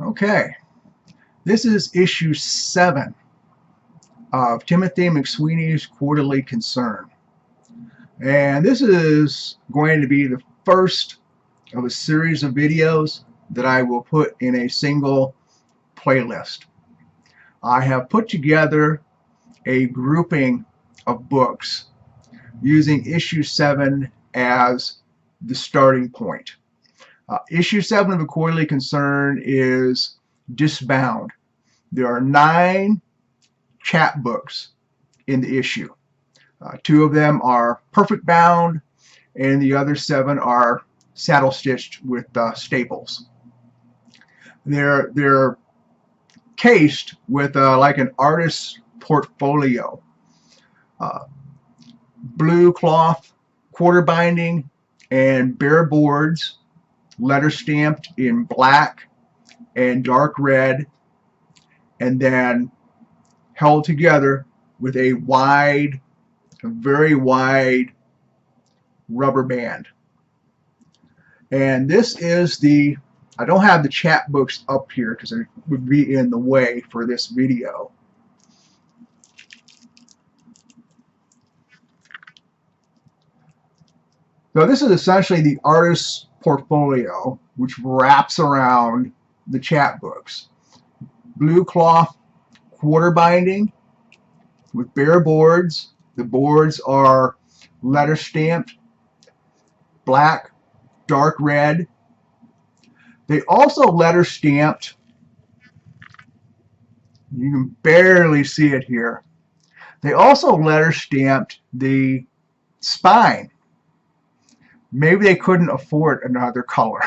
Okay, this is issue 7 of Timothy McSweeny's Quarterly Concern. And this is going to be the first of a series of videos that I will put in a single playlist. I have put together a grouping of books using issue 7 as the starting point. Issue 7 of the Quarterly Concern is disbound. There are 9 chapbooks in the issue. 2 of them are perfect bound, and the other 7 are saddle stitched with staples. They're cased with like an artist's portfolio. Blue cloth quarter binding and bare boards, letter stamped in black and dark red, and then held together with a very wide rubber band. And this is I don't have the chapbooks up here because it would be in the way for this video. So this is essentially the artist's portfolio, which wraps around the chapbooks. Blue cloth quarter binding with bare boards. The boards are letter stamped, black, dark red. They also letter stamped, you can barely see it here, they also letter stamped the spine. Maybe they couldn't afford another color.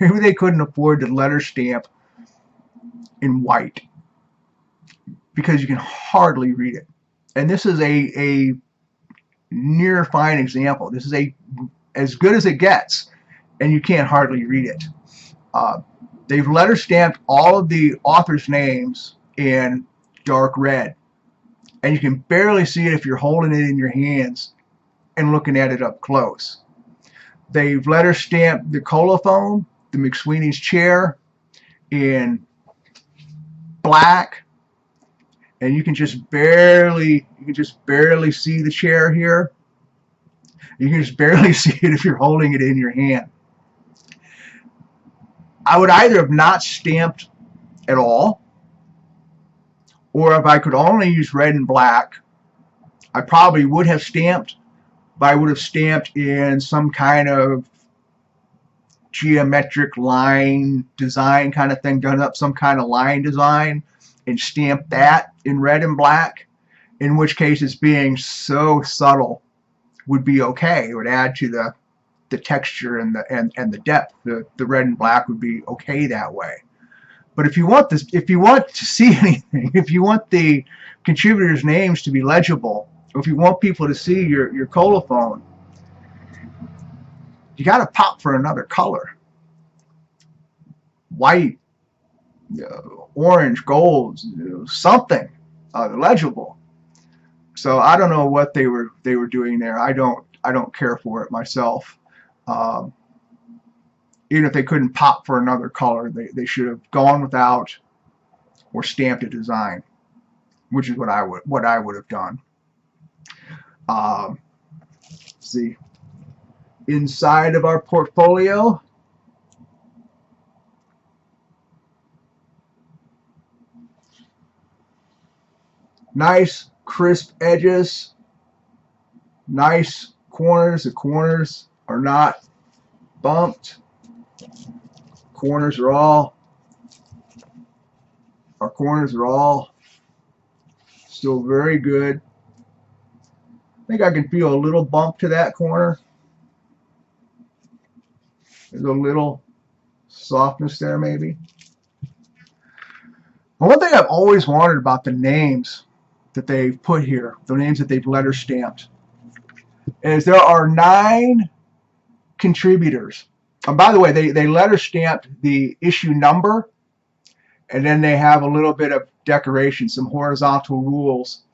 Maybe they couldn't afford to letter stamp in white because you can hardly read it. And this is a near fine example. This is as good as it gets, and you can't hardly read it. They've letter stamped all of the authors' names in dark red, and you can barely see it if you're holding it in your hands and looking at it up close. They've letter stamped the colophon, the McSweeny's chair, in black, and you can just barely see the chair here. You can just barely see it if you're holding it in your hand. I would either have not stamped at all, or if I could only use red and black, I probably would have stamped, but I would have stamped in some kind of geometric line design kind of thing, done up some kind of line design and stamped that in red and black, in which case it's being so subtle would be okay. It would add to the texture and the depth. The red and black would be okay that way. But if you want to see anything, if you want the contributors' names to be legible, or if you want people to see your colophon, you got to pop for another color. White, orange, gold, something legible. So I don't know what they were doing there. I don't care for it myself. Even if they couldn't pop for another color, they should have gone without or stamped a design, which is what I would have done. See, inside of our portfolio, nice crisp edges, nice corners. The corners are not bumped. Our corners are all still very good. I think I can feel a little bump to that corner. There's a little softness there maybe. But one thing I've always wondered about the names that they've put here, the names that they've letter stamped, is there are 9 contributors. And by the way, they letter stamped the issue number, and then they have a little bit of decoration, some horizontal rules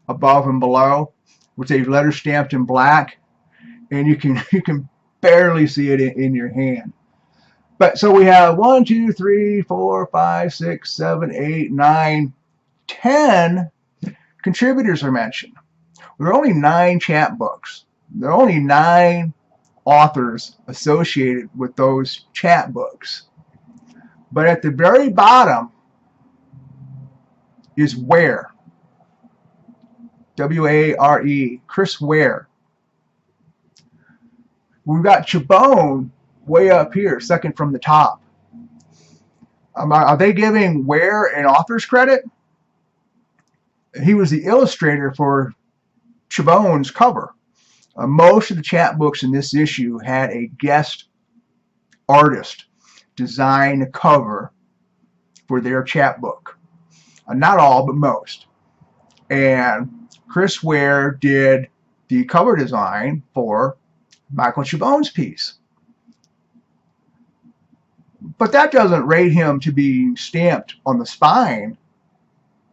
above and below, which they've letter stamped in black, and you can barely see it in your hand. But so we have 1, 2, 3, 4, 5, 6, 7, 8, 9, 10 contributors are mentioned. There are only 9 chapbooks. There are only 9 authors associated with those chapbooks. But at the very bottom is Ware. W-A-R-E, Chris Ware. We've got Chabone way up here, second from the top. Are they giving Ware an author's credit? He was the illustrator for Chabone's cover. Most of the chapbooks in this issue had a guest artist design a cover for their chapbook. Not all, but most. And Chris Ware did the cover design for Michael Chabone's piece. But that doesn't rate him to be stamped on the spine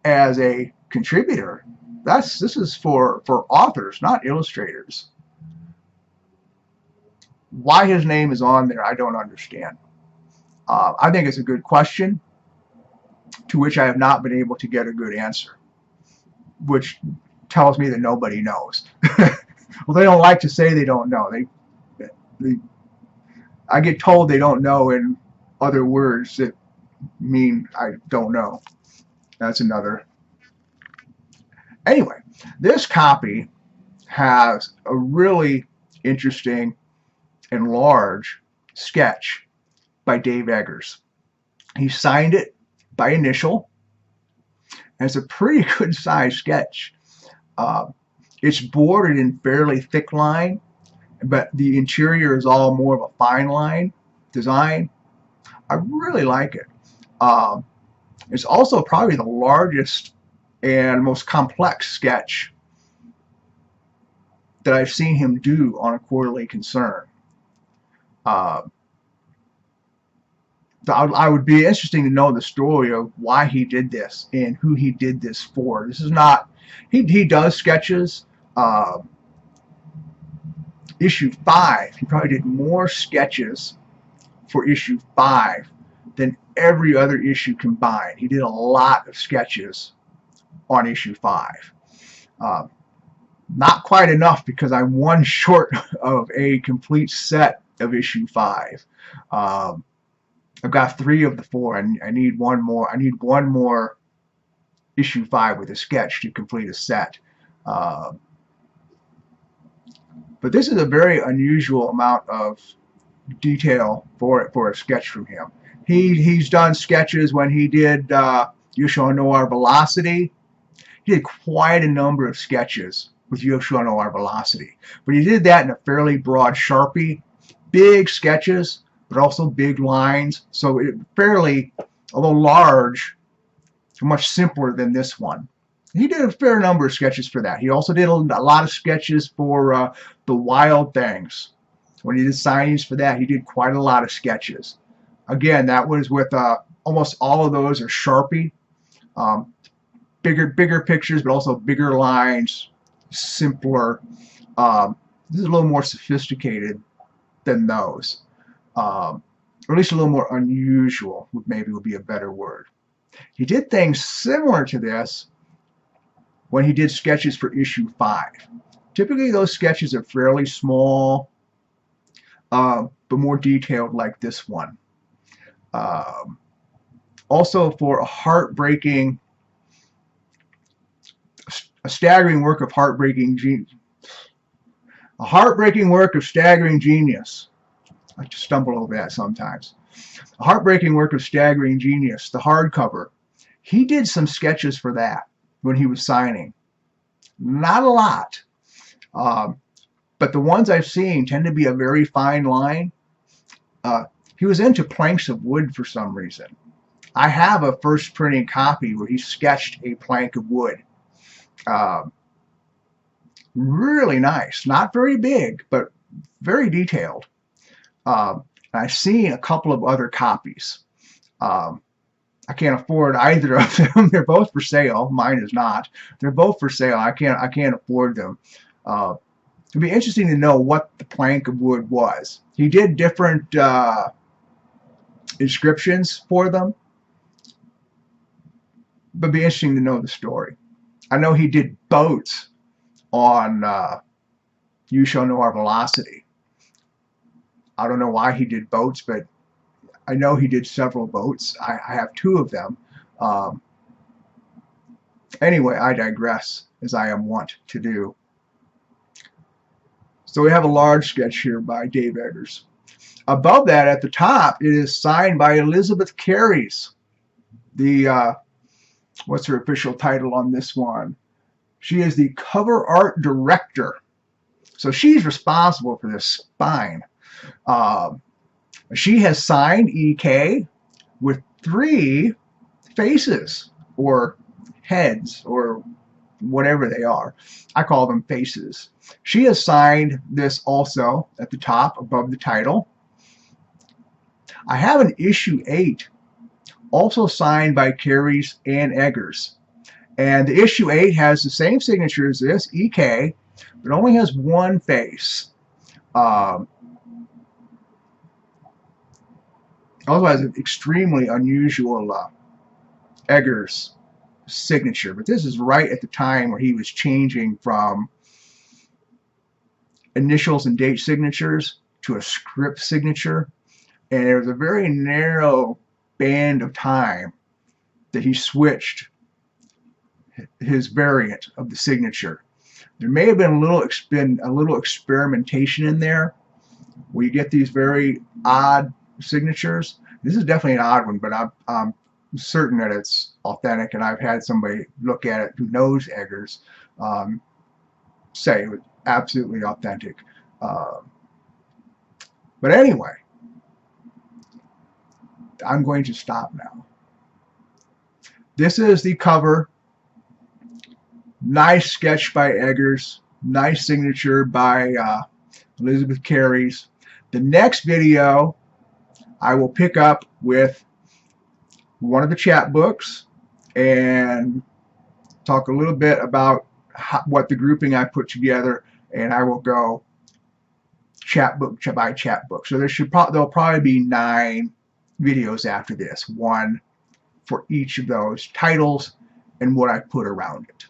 as a contributor. This is for authors, not illustrators. Why his name is on there, I don't understand. I think it's a good question to which I have not been able to get a good answer, which tells me that nobody knows. Well, they don't like to say they don't know. I get told they don't know in other words that mean I don't know. That's another. Anyway, this copy has a really interesting and large sketch by Dave Eggers. He signed it by initial, and it's a pretty good size sketch. It's bordered in fairly thick line, but the interior is all more of a fine line design. I really like it. It's also probably the largest and most complex sketch that I've seen him do on a quarterly concern. I would be interesting to know the story of why he did this and who he did this for. This is not, he does sketches. Issue 5, he probably did more sketches for issue 5 than every other issue combined. He did a lot of sketches on issue 5. Not quite enough because I'm one short of a complete set of issue 5. I've got 3 of the 4, and I need one more. I need one more issue 5 with a sketch to complete a set. But this is a very unusual amount of detail for a sketch from him. He's done sketches when he did You Shall Know Our Velocity. He did quite a number of sketches with You Shall Know Our Velocity. But he did that in a fairly broad Sharpie. Big sketches, but also big lines. So it fairly, although large, much simpler than this one. He did a fair number of sketches for that. He also did a lot of sketches for the Wild Things. When he did signings for that, he did quite a lot of sketches. Again, that was with almost all of those are Sharpie. Bigger pictures, but also bigger lines, simpler. This is a little more sophisticated than those. Or at least a little more unusual, maybe would be a better word. He did things similar to this when he did sketches for issue 5. Typically those sketches are fairly small, but more detailed like this one. Also for a staggering work of staggering genius. I just stumble over that sometimes. A heartbreaking work of staggering genius, the hardcover. He did some sketches for that when he was signing. Not a lot, but the ones I've seen tend to be a very fine line. He was into planks of wood for some reason. I have a first printing copy where he sketched a plank of wood. Really nice. Not very big, but very detailed. I've seen a couple of other copies. I can't afford either of them. They're both for sale. Mine is not. They're both for sale. I can't afford them. It'd be interesting to know what the plank of wood was. He did different inscriptions for them. But it'd be interesting to know the story. I know he did boats on You Shall Know Our Velocity. I don't know why he did boats, but I know he did several boats. I have 2 of them. Anyway, I digress, as I am wont to do. So we have a large sketch here by Dave Eggers. Above that, at the top, it is signed by Elizabeth Kairys. The what's her official title on this one? She is the cover art director. So she's responsible for this spine. She has signed EK with 3 faces, or heads, or whatever they are. I call them faces. She has signed this also at the top above the title. I have an issue 8 also signed by Kairys and Eggers. And the issue 8 has the same signature as this, EK, but only has 1 face. Also has an extremely unusual Eggers signature, but this is right at the time where he was changing from initials and date signatures to a script signature, and there was a very narrow band of time that he switched his variant of the signature. There may have been a little experimentation in there where you get these very odd signatures. This is definitely an odd one, but I'm certain that it's authentic, and I've had somebody look at it who knows Eggers say it was absolutely authentic. But anyway, I'm going to stop now. This is the cover. Nice sketch by Eggers. Nice signature by Elizabeth Kairys. The next video, I will pick up with one of the chapbooks and talk a little bit about what the grouping I put together, and I will go chapbook by chapbook. So there'll probably be 9 videos after this, 1 for each of those titles and what I put around it.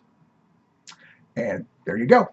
And there you go.